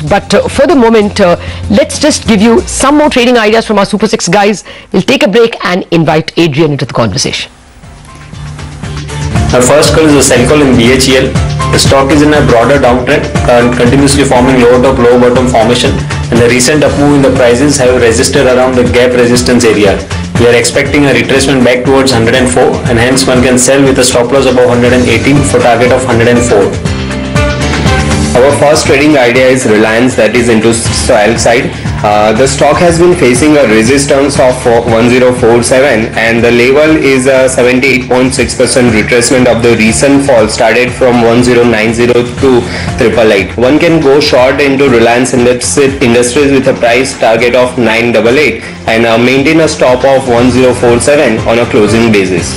But for the moment, let's just give you some more trading ideas from our Super 6 guys. We'll take a break and invite Adrian into the conversation. Our first call is a sell call in BHEL. The stock is in a broader downtrend and continuously forming lower top, lower bottom formation, and the recent up move in the prices have resisted around the gap resistance area. We are expecting a retracement back towards 104, and hence one can sell with a stop loss above 118 for target of 104. Our first trading idea is Reliance, that is into sell side. The stock has been facing a resistance of 1047 and the level is a 78.6% retracement of the recent fall started from 1090 to 888. One can go short into Reliance Industries with a price target of 988 and maintain a stop of 1047 on a closing basis.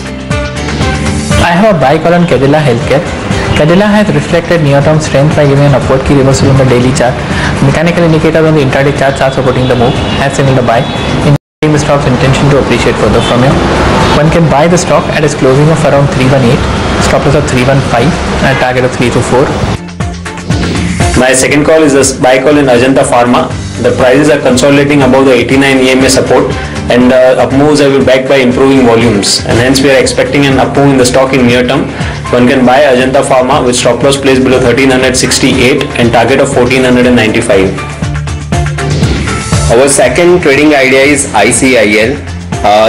I have a buy call on Cadila Healthcare. Cadila has reflected near-term strength by giving an upward key reversal on the daily chart. Mechanical indicators on the intraday charts are supporting the move, as seen in the buy, indicating the stock's intention to appreciate further from here. One can buy the stock at its closing of around 318, stop loss of 315, and a target of 324. My second call is a buy call in Ajanta Pharma. The prices are consolidating above the 89 EMA support, and up moves have been backed by improving volumes, and hence we are expecting an up move in the stock in near term. One can buy Ajanta Pharma with stop loss placed below 1368 and target of 1495. Our second trading idea is ICIL.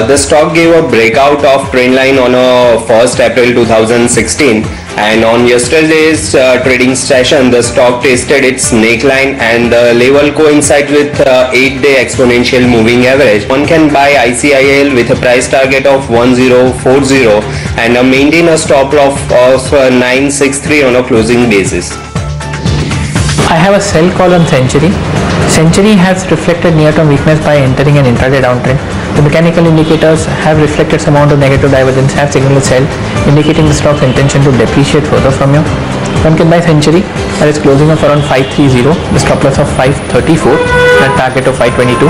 The stock gave a breakout of trend line on 1st April 2016, and on yesterday's trading session the stock tested its neckline and the level coincides with 8-day exponential moving average. One can buy ICIL with a price target of 1040 and maintain a stop loss of 963 on a closing basis. I have a sell call on Century. Century has reflected near-term weakness by entering an intraday downtrend. The mechanical indicators have reflected some amount of negative divergence, have signaled a sell, indicating the stock's intention to depreciate further from here. One can buy Century at its closing of around 530, the stop loss of 534, and a target of 522.